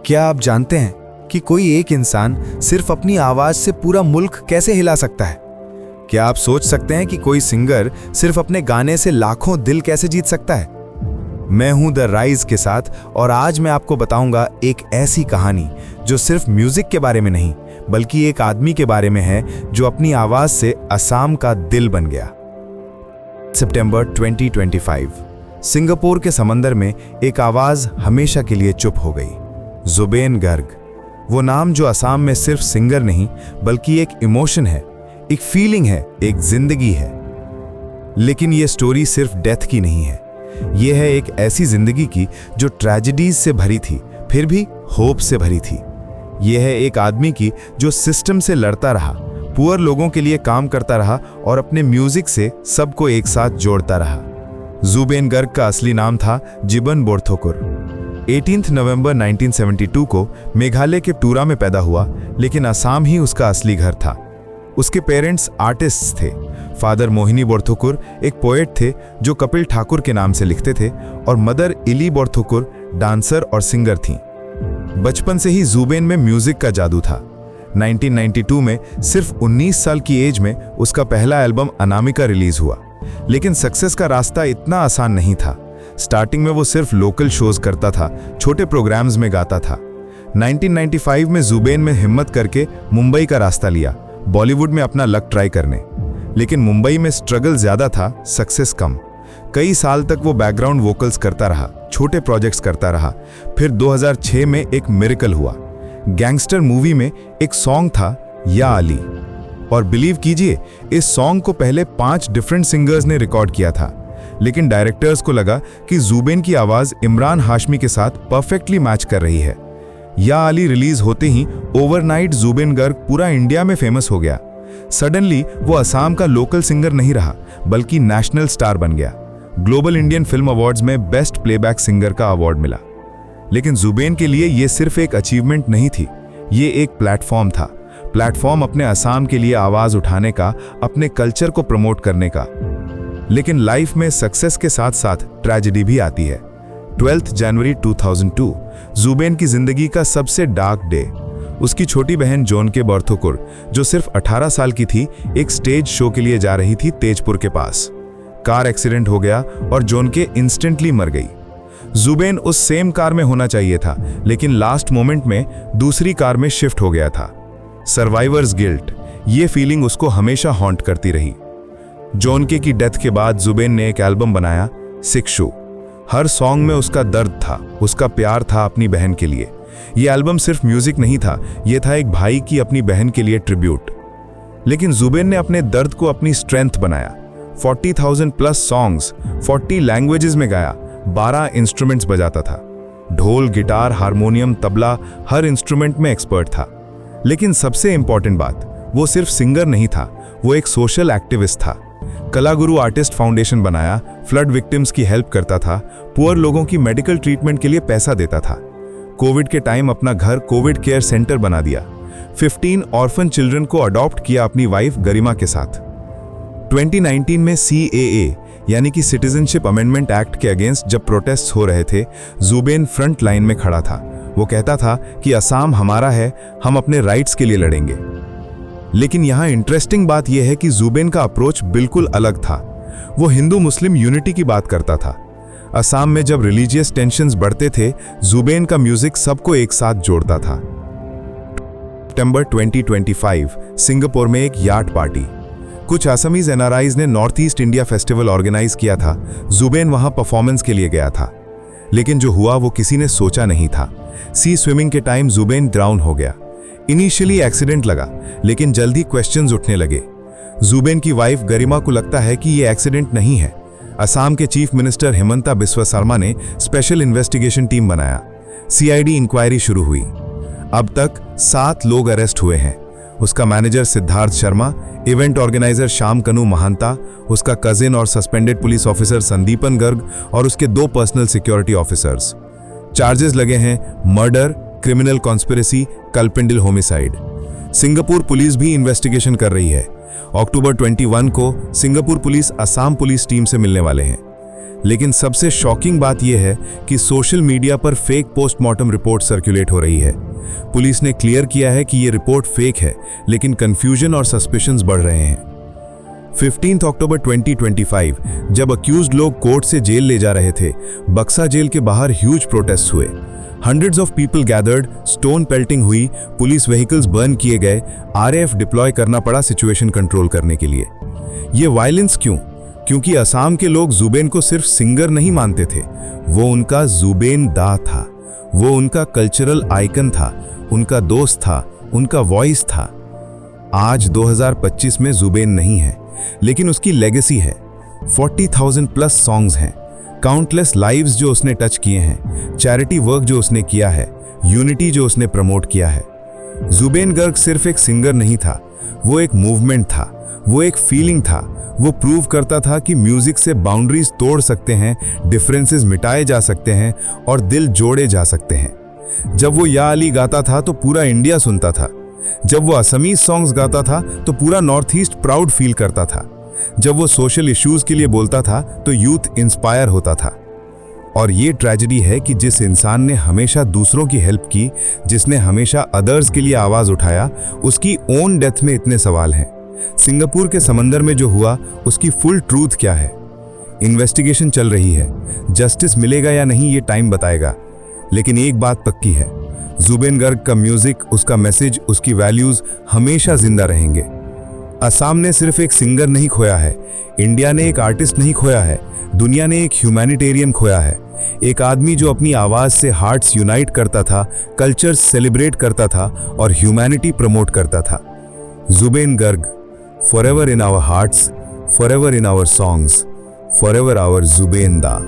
क्या आप जानते हैं कि कोई एक इंसान सिर्फ अपनी आवाज से पूरा मुल्क कैसे हिला सकता है? क्या आप सोच सकते हैं कि कोई सिंगर सिर्फ अपने गाने से लाखों दिल कैसे जीत सकता है? मैं हूं द राइज के साथ और आज मैं आपको बताऊंगा एक ऐसी कहानी जो सिर्फ म्यूजिक के बारे में नहीं बल्कि एक आदमी के बारे में है जो अपनी आवाज से असम का दिल बन गया। सितंबर 2025 सिंगापुर के समंदर में एक आवाज हमेशा के लिए चुप हो गई। जुबेन गर्ग, वो नाम जो असम में सिर्फ सिंगर नहीं बल्कि एक इमोशन है, एक फीलिंग है, एक जिंदगी है। लेकिन ये स्टोरी सिर्फ डेथ की नहीं है, ये है एक ऐसी जिंदगी की जो ट्रेजेडीज से भरी थी फिर भी होप से भरी थी। ये है एक आदमी की जो सिस्टम से लड़ता रहा, पुअर लोगों के लिए काम करता रहा और अपने म्यूजिक से सबको एक साथ जोड़ता रहा। जुबेन गर्ग का असली नाम था जिबन बोरथोकुर। 18 नवंबर 1972 को मेघालय के टूरा में पैदा हुआ, लेकिन असम ही उसका असली घर था। उसके पेरेंट्स आर्टिस्ट्स थे। फादर मोहिनी बोरथोकुर एक पोएट थे जो कपिल ठाकुर के नाम से लिखते थे और मदर इली बोरथोकुर डांसर और सिंगर थीं। बचपन से ही जुबेन में म्यूजिक का जादू था। 1992 में सिर्फ 19 साल की एज में उसका पहला एल्बम अनामिका रिलीज हुआ, लेकिन सक्सेस का रास्ता इतना आसान नहीं था। स्टार्टिंग में वो सिर्फ लोकल शोज करता था, छोटे प्रोग्राम्स में गाता था। 1995 में जुबेन में हिम्मत करके मुंबई का रास्ता लिया, बॉलीवुड में अपना लक ट्राई करने। लेकिन मुंबई में स्ट्रगल ज्यादा था, सक्सेस कम। कई साल तक वो बैकग्राउंड वोकल्स करता रहा, छोटे प्रोजेक्ट्स करता रहा। फिर 2006 में एक मिरेकल हुआ। गैंगस्टर मूवी में एक सॉन्ग था या अली, और बिलीव कीजिए इस सॉन्ग को पहले 5 डिफरेंट सिंगर्स ने रिकॉर्ड किया था, लेकिन डायरेक्टर्स को लगा कि जुबेन की आवाज इमरान हाशमी के साथ परफेक्टली मैच कर रही है। या अली रिलीज होते ही ओवरनाइट जुबेन गर्ग पूरा इंडिया में फेमस हो गया। सडनली वो असम का लोकल सिंगर नहीं रहा बल्कि नेशनल स्टार बन गया। ग्लोबल इंडियन फिल्म अवार्ड्स में बेस्ट प्लेबैक सिंगर का अवार्ड मिला। लेकिन जुबेन के लिए ये सिर्फ एक अचीवमेंट नहीं थी, ये एक प्लेटफॉर्म था। प्लेटफॉर्म अपने असम के लिए आवाज उठाने का, अपने कल्चर को प्रमोट करने का। लेकिन लाइफ में सक्सेस के साथ साथ ट्रेजेडी भी आती है। 12 जनवरी 2002 जुबेन की जिंदगी का सबसे डार्क डे। उसकी छोटी बहन जोनके बोरथोकुर, जो सिर्फ 18 साल की थी, एक स्टेज शो के लिए जा रही थी तेजपुर के पास। कार एक्सीडेंट हो गया और जोनके इंस्टेंटली मर गई। जुबेन उस सेम कार में होना चाहिए था, लेकिन लास्ट मोमेंट में दूसरी कार में शिफ्ट हो गया था। सर्वाइवर्स गिल्ट, ये फीलिंग उसको हमेशा हॉन्ट करती रही। जोनके की डेथ के बाद जुबेन ने एक एल्बम बनाया, सिक्शु। हर सॉन्ग में उसका दर्द था, उसका प्यार था अपनी बहन के लिए। यह एल्बम सिर्फ म्यूजिक नहीं था, यह था एक भाई की अपनी बहन के लिए ट्रिब्यूट। लेकिन जुबेन ने अपने दर्द को अपनी स्ट्रेंथ बनाया। 40,000 प्लस सॉन्ग्स 40 लैंग्वेजेस में गाया, 12 इंस्ट्रूमेंट्स बजाता था। ढोल, गिटार, हारमोनियम, तबला, हर इंस्ट्रूमेंट में एक्सपर्ट था। लेकिन सबसे इंपॉर्टेंट बात, वो सिर्फ सिंगर नहीं था, वो एक सोशल एक्टिविस्ट था। कलागुरु आर्टिस्ट फाउंडेशन बनाया, फ्लड विक्टिम्स की हेल्प करता था, पुअर लोगों की मेडिकल ट्रीटमेंट के लिए पैसा देता था। कोविड के टाइम अपना घर कोविड केयर सेंटर बना दिया। 15 ऑर्फन चिल्ड्रन को अडॉप्ट किया अपनी वाइफ गरिमा के साथ। 2019 में CAA यानी कि सिटीजनशिप अमेंडमेंट एक्ट के अगेंस्ट जब प्रोटेस्ट हो रहे थे, जुबेन फ्रंट लाइन में खड़ा था। वो कहता था कि असम हमारा है, हम अपने राइट्स के लिए लड़ेंगे। लेकिन यहाँ इंटरेस्टिंग बात यह है कि जुबेन का अप्रोच बिल्कुल अलग था। वो हिंदू मुस्लिम यूनिटी की बात करता था। असम में जब रिलीजियस टेंशन्स बढ़ते थे, जुबेन का म्यूजिक सबको एक साथ जोड़ता था। सितंबर 2025 सिंगापुर में एक याट पार्टी। कुछ असमीज NRIs ने north east India festival organise किया था। जुबेन वहां परफॉर्मेंस के लिए गया था, लेकिन जो हुआ वो किसी ने सोचा नहीं था। सी स्विमिंग के टाइम जुबेन ड्राउन हो गया। इनिशियली एक्सीडेंट लगा, लेकिन जल्दी क्वेश्चंस उठने लगे। जुबेन की वाइफ गरिमा को लगता है कि ये एक्सीडेंट नहीं है। असम के चीफ मिनिस्टर हिमंता बिस्वा शर्मा ने स्पेशल इन्वेस्टिगेशन टीम बनाया। CID इंक्वायरी शुरू हुई। अब तक 7 लोग अरेस्ट हुए हैं। उसका manager Siddharth Sharma, event organiser Shyam Kanu Mahanta, उसका कजिन और suspended police officer Sandipan Garg और उसके 2 पर्सनल सिक्योरिटी ऑफिसर्स। चार्जेस लगे हैं murder, criminal conspiracy, culpable homicide. Singapore police भी इन्वेस्टिगेशन कर रही है। अक्टूबर 21 को Singapore police Assam police team से मिलने वाले हैं। लेकिन सबसे शॉकिंग बात यह है कि सोशल मीडिया पर फेक पोस्टमार्टम रिपोर्ट सर्कुलेट हो रही है। पुलिस ने क्लियर किया है कि ये रिपोर्ट फेक है, लेकिन कंफ्यूजन और सस्पिशंस बढ़ रहे हैं। 15 अक्टूबर 2025 जब अक्यूज्ड लोग कोर्ट से जेल ले जा रहे थे, बक्सा जेल के बाहर ह्यूज प्रोटेस्ट हुए। Hundreds of people gathered, stone pelting हुई, पुलिस व्हीकल्स बर्न किए गए, आरएएफ डिप्लॉय करना पड़ा सिचुएशन कंट्रोल करने के लिए। ये वायलेंस क्यों? क्योंकि असम के लोग जुबेन को सिर्फ सिंगर नहीं मानते थे, वो उनका जुबेन दा था, वो उनका कल्चरल आइकन था, उनका दोस्त था, उनका वॉइस था। आज 2025 में जुबेन नहीं है, लेकिन उसकी लेगेसी है। 40,000 प्लस सॉन्ग्स हैं, काउंटलेस लाइव्स जो उसने टच किए हैं, चैरिटी वर्क जो उसने किया है, यूनिटी जो उसने प्रमोट किया है। जुबेन गर्ग सिर्फ एक सिंगर नहीं था, वो एक मूवमेंट था, वो एक फीलिंग था। वो प्रूव करता था कि म्यूजिक से बाउंड्रीज तोड़ सकते हैं, डिफरेंसेस मिटाए जा सकते हैं और दिल जोड़े जा सकते हैं। जब वो या अली गाता था तो पूरा इंडिया सुनता था। जब वो असमीज सॉन्ग्स गाता था तो पूरा नॉर्थ ईस्ट प्राउड फील करता था। जब वो सोशल इश्यूज के लिए बोलता था तो यूथ इंस्पायर होता था। और ये ट्रेजेडी है कि जिस इंसान ने हमेशा दूसरों की हेल्प की, जिसने हमेशा अदर्स के लिए आवाज उठाया, उसकी ओन डेथ में इतने सवाल हैं। सिंगापुर के समंदर में जो हुआ, उसकी फुल ट्रूथ क्या है? इन्वेस्टिगेशन चल रही है, जस्टिस मिलेगा या नहीं ये टाइम बताएगा। लेकिन एक बात पक्की है, जुबेन गर्ग का म्यूजिक, उसका मैसेज, उसकी वैल्यूज हमेशा जिंदा रहेंगे। असम ने सिर्फ एक सिंगर नहीं खोया है, इंडिया ने एक आर्टिस्ट नहीं खोया है, दुनिया ने एक ह्यूमैनिटेरियन खोया है। एक आदमी जो अपनी आवाज से हार्ट्स यूनाइट करता था, कल्चर सेलिब्रेट करता था और ह्यूमैनिटी प्रमोट करता था। Jubin Garg, forever in our hearts, forever in our songs, forever our Zubeen Da.